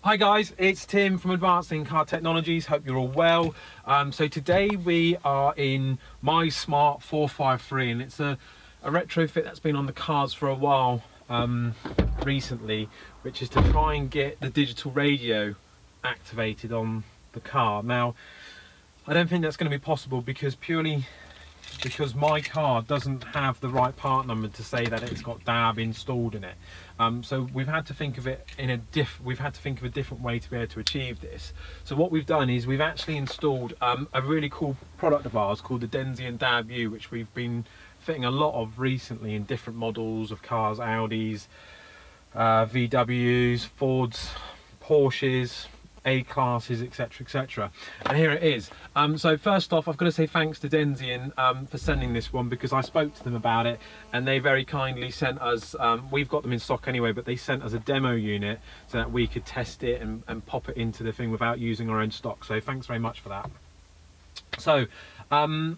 Hi guys, it's Tim from Advancing Car Technologies. Hope you're all well. So today we are in my smart 453 and it's a retrofit that's been on the cars for a while recently, which is to try and get the digital radio activated on the car. Now, I don't think that's going to be possible because my car doesn't have the right part number to say that it's got DAB installed in it. So we've had to think of it in a different way to be able to achieve this. So what we've done is we've actually installed a really cool product of ours called the Dension DAB+U, which we've been fitting a lot of recently in different models of cars, Audis, VWs, Fords, Porsches, A-classes, etc, etc, and here it is. So first off, I've got to say thanks to Dension for sending this one, because I spoke to them about it and they very kindly sent us, we've got them in stock anyway, but they sent us a demo unit so that we could test it and pop it into the thing without using our own stock, so thanks very much for that. So I'm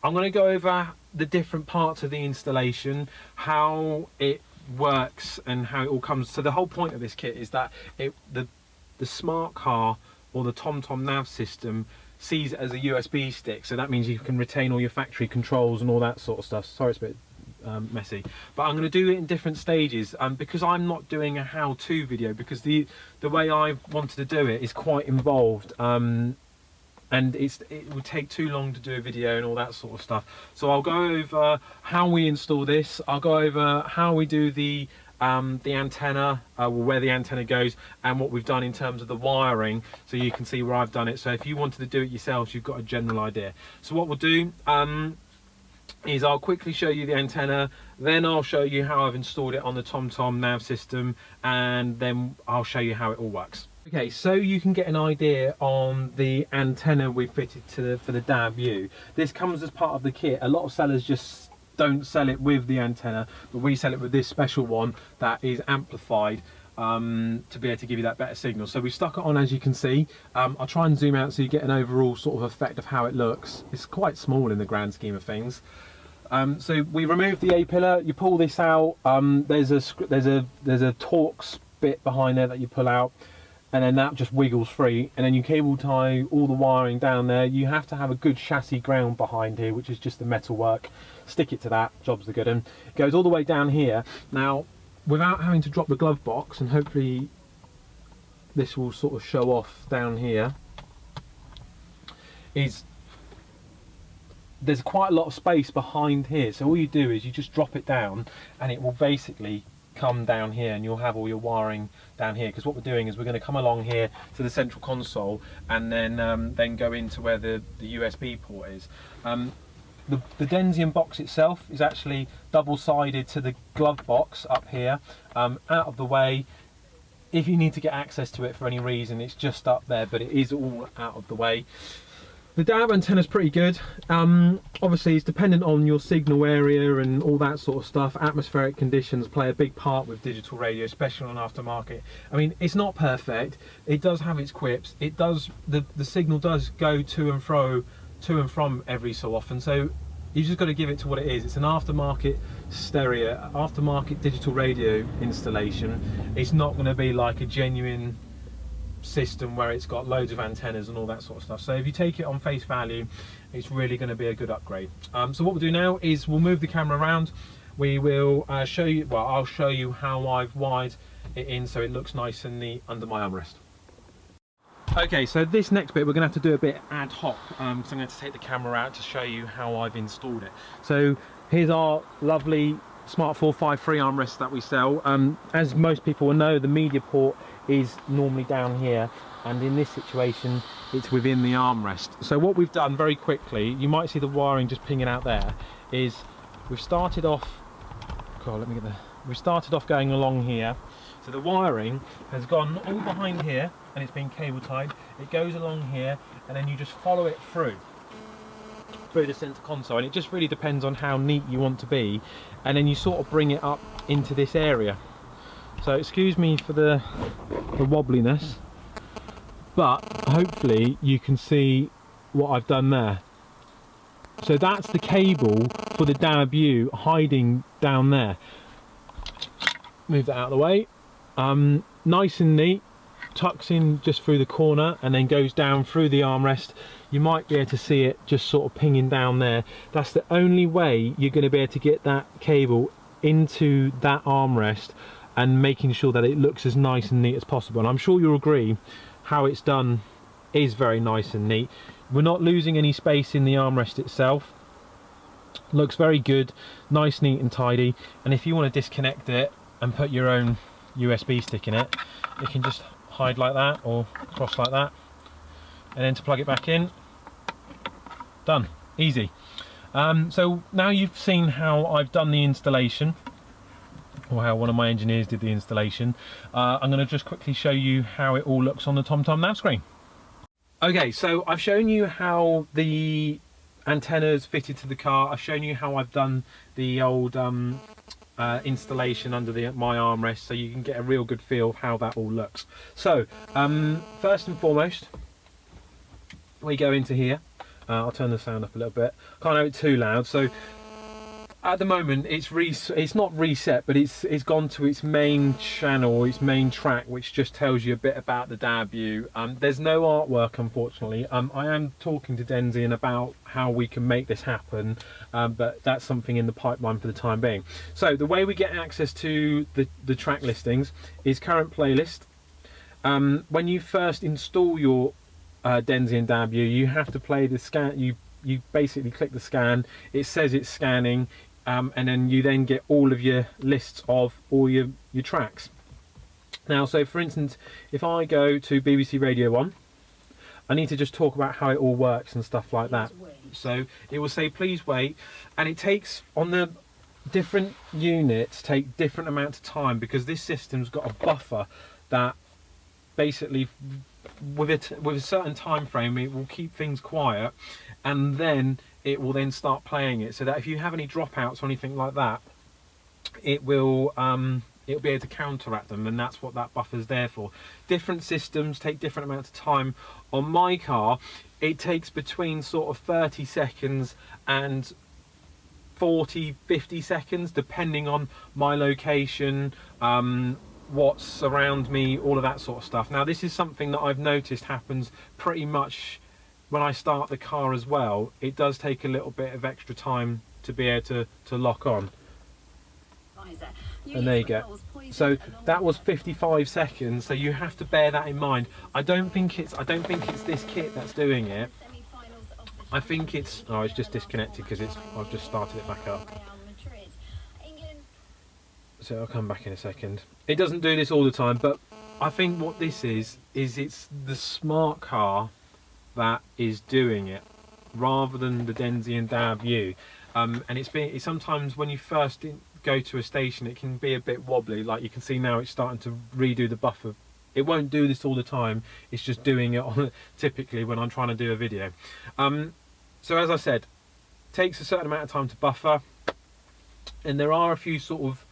going to go over the different parts of the installation, how it works and how it all comes. So the whole point of this kit is that the smart car or the TomTom nav system sees it as a USB stick, so that means you can retain all your factory controls and all that sort of stuff. Sorry, it's a bit messy, but I'm going to do it in different stages because I'm not doing a how-to video, because the way I wanted to do it is quite involved, and it would take too long to do a video and all that sort of stuff. So I'll go over how we install this, I'll go over how we do the antenna, where the antenna goes, and what we've done in terms of the wiring, so you can see where I've done it. So if you wanted to do it yourselves, you've got a general idea. So what we'll do is I'll quickly show you the antenna, then I'll show you how I've installed it on the TomTom nav system, and then I'll show you how it all works. Okay, so you can get an idea on the antenna we fitted for the DAB+U. This comes as part of the kit. A lot of sellers just don't sell it with the antenna, but we sell it with this special one that is amplified to be able to give you that better signal. So we stuck it on, as you can see. I'll try and zoom out so you get an overall sort of effect of how it looks. It's quite small in the grand scheme of things. So we removed the A pillar. You pull this out. There's a Torx bit behind there that you pull out, and then that just wiggles free, and then you cable tie all the wiring down there. You have to have a good chassis ground behind here, which is just the metal work. Stick it to that, job's the good one. It goes all the way down here. Now, without having to drop the glove box, and hopefully this will sort of show off down here, there's quite a lot of space behind here. So all you do is you just drop it down and it will basically come down here, and you'll have all your wiring down here, because what we're doing is we're going to come along here to the central console and then go into where the USB port is. The Dension box itself is actually double-sided to the glove box up here, out of the way. If you need to get access to it for any reason, it's just up there, but it is all out of the way. The DAB antenna is pretty good. Obviously it's dependent on your signal area and all that sort of stuff. Atmospheric conditions play a big part with digital radio, especially on aftermarket. I mean, it's not perfect. It does have its quips. It does, the signal does go to and from every so often. So you just got to give it to what it is. It's an aftermarket stereo, aftermarket digital radio installation. It's not going to be like a genuine system where it's got loads of antennas and all that sort of stuff. So if you take it on face value, it's really going to be a good upgrade. So what we'll do now is we'll move the camera around. We will show you, well, I'll show you how I've wired it in so it looks nice and neat under my armrest. Okay, so this next bit we're going to have to do a bit ad hoc, so I'm going to take the camera out to show you how I've installed it. So here's our lovely Smart 453 armrest that we sell. As most people will know, the media port is normally down here, and in this situation it's within the armrest. So what we've done very quickly, you might see the wiring just pinging out there, is we've started off, we started off going along here. So the wiring has gone all behind here and it's been cable tied. It goes along here and then you just follow it through the center console, and it just really depends on how neat you want to be, and then you sort of bring it up into this area. So excuse me for the wobbliness, but hopefully you can see what I've done there. So that's the cable for the DAB+U hiding down there. Move that out of the way. Nice and neat. tucks in just through the corner and then goes down through the armrest. You might be able to see it just sort of pinging down there. That's the only way you're going to be able to get that cable into that armrest and making sure that it looks as nice and neat as possible. And I'm sure you'll agree how it's done is very nice and neat. We're not losing any space in the armrest itself. Looks very good, nice, neat and tidy. And if you want to disconnect it and put your own USB stick in it, you can just hide like that or cross like that, and then to plug it back in, done, easy. So now you've seen how I've done the installation, or how one of my engineers did the installation. I'm going to just quickly show you how it all looks on the TomTom nav screen. Okay, so I've shown you how the antennas fitted to the car. I've shown you how I've done the old installation under my armrest, so you can get a real good feel of how that all looks. So first and foremost, we go into here. I'll turn the sound up a little bit. Can't have it too loud. So at the moment it's not reset, but it's gone to its main channel, its main track, which just tells you a bit about the DAB+U. There's no artwork, unfortunately. I am talking to Dension about how we can make this happen, but that's something in the pipeline for the time being. So the way we get access to the track listings is current playlist. When you first install your Dension DAB+U, you have to play the scan. You basically click the scan, it says it's scanning, and then you then get all of your lists of all your tracks. Now, so for instance, if I go to BBC Radio 1, I need to just talk about how it all works and stuff like that. So it will say please wait, and it takes, on the different units, take different amount of time, because this system's got a buffer that basically with a certain time frame it will keep things quiet, and then it will then start playing it, so that if you have any dropouts or anything like that, it will it'll be able to counteract them, and that's what that buffer's there for. Different systems take different amounts of time. On my car, it takes between sort of 30 seconds and 40-50 seconds, depending on my location, what's around me, all of that sort of stuff. Now, this is something that I've noticed happens pretty much when I start the car as well. It does take a little bit of extra time to be able to lock on. And there you go. So that was 55 seconds, so you have to bear that in mind. I don't think it's this kit that's doing it. I think it's just disconnected because I've just started it back up. So I'll come back in a second. It doesn't do this all the time, but I think what this is it's the smart car that is doing it, rather than the Dension DAB+U. And it's sometimes when you first go to a station, it can be a bit wobbly. Like you can see now, it's starting to redo the buffer. It won't do this all the time. It's just doing it typically when I'm trying to do a video. So as I said, takes a certain amount of time to buffer, and there are a few sort of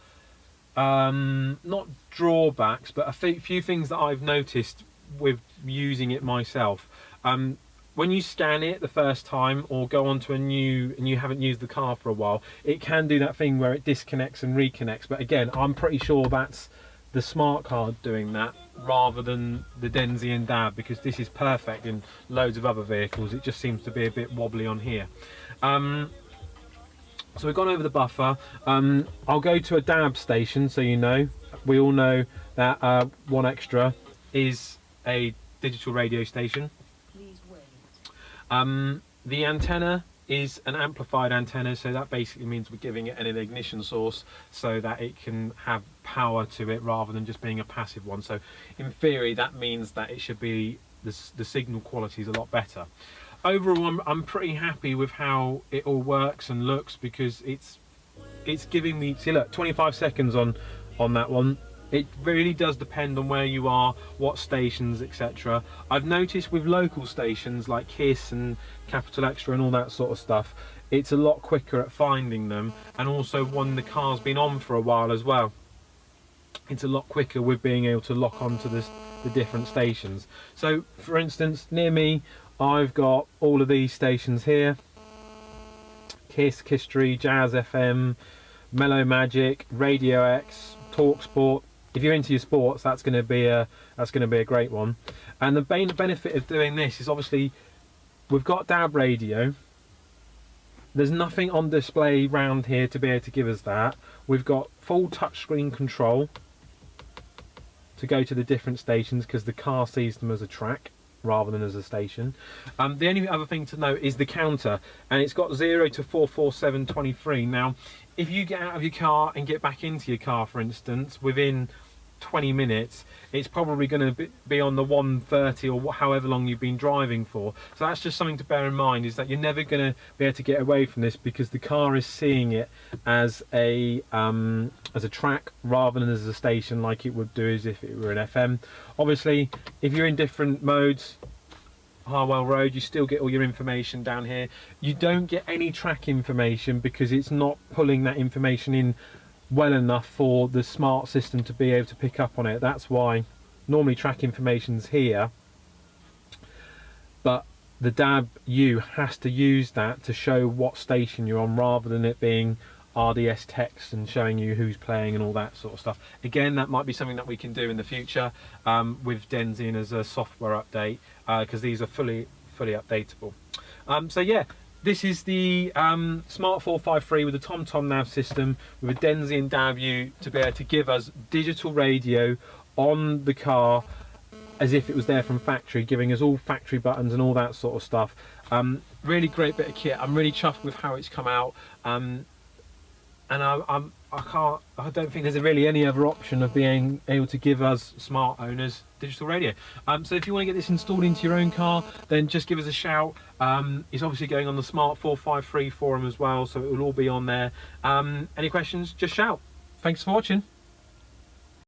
not drawbacks, but a few things that I've noticed with using it myself. When you scan it the first time, or go onto a new and you haven't used the car for a while, it can do that thing where it disconnects and reconnects. But again, I'm pretty sure that's the smart card doing that rather than the Dension DAB, because this is perfect in loads of other vehicles. It just seems to be a bit wobbly on here. So we've gone over the buffer. I'll go to a DAB station, so you know. We all know that One Extra is a digital radio station. Please wait. The antenna is an amplified antenna, so that basically means we're giving it an ignition source so that it can have power to it rather than just being a passive one. So in theory, that means that it should be, the signal quality is a lot better. Overall, I'm pretty happy with how it all works and looks, because it's giving me, see look, 25 seconds on that one. It really does depend on where you are, what stations, etc. I've noticed with local stations like KISS and Capital Extra and all that sort of stuff, it's a lot quicker at finding them, and also when the car's been on for a while as well, it's a lot quicker with being able to lock onto the different stations. So for instance, near me, I've got all of these stations here: KISS, Kisstree, Jazz FM, Mellow Magic, Radio X, Talksport, if you're into your sports, that's going to be a great one. And the benefit of doing this is obviously we've got DAB radio. There's nothing on display round here to be able to give us that. We've got full touchscreen control to go to the different stations because the car sees them as a track rather than as a station. The only other thing to note is the counter, and it's got 0 to 44723. Now, if you get out of your car and get back into your car, for instance, within 20 minutes, it's probably going to be on the 130 or however long you've been driving for. So that's just something to bear in mind, is that you're never going to be able to get away from this because the car is seeing it as a track rather than as a station, like it would do as if it were an FM. Obviously, if you're in different modes, Harwell Road, you still get all your information down here. You don't get any track information because it's not pulling that information in well enough for the smart system to be able to pick up on it. That's why normally track information's here, but the DAB+U has to use that to show what station you're on rather than it being RDS text and showing you who's playing and all that sort of stuff. Again, that might be something that we can do in the future with Dension as a software update, because these are fully updatable. So yeah, this is the Smart 453 with a TomTom nav system with a Dension DAB+U to be able to give us digital radio on the car as if it was there from factory, giving us all factory buttons and all that sort of stuff. Really great bit of kit. I'm really chuffed with how it's come out. And I don't think there's really any other option of being able to give us smart owners digital radio. So if you want to get this installed into your own car, then just give us a shout. It's obviously going on the Smart 453 forum as well, so it will all be on there. Any questions, just shout. Thanks for watching.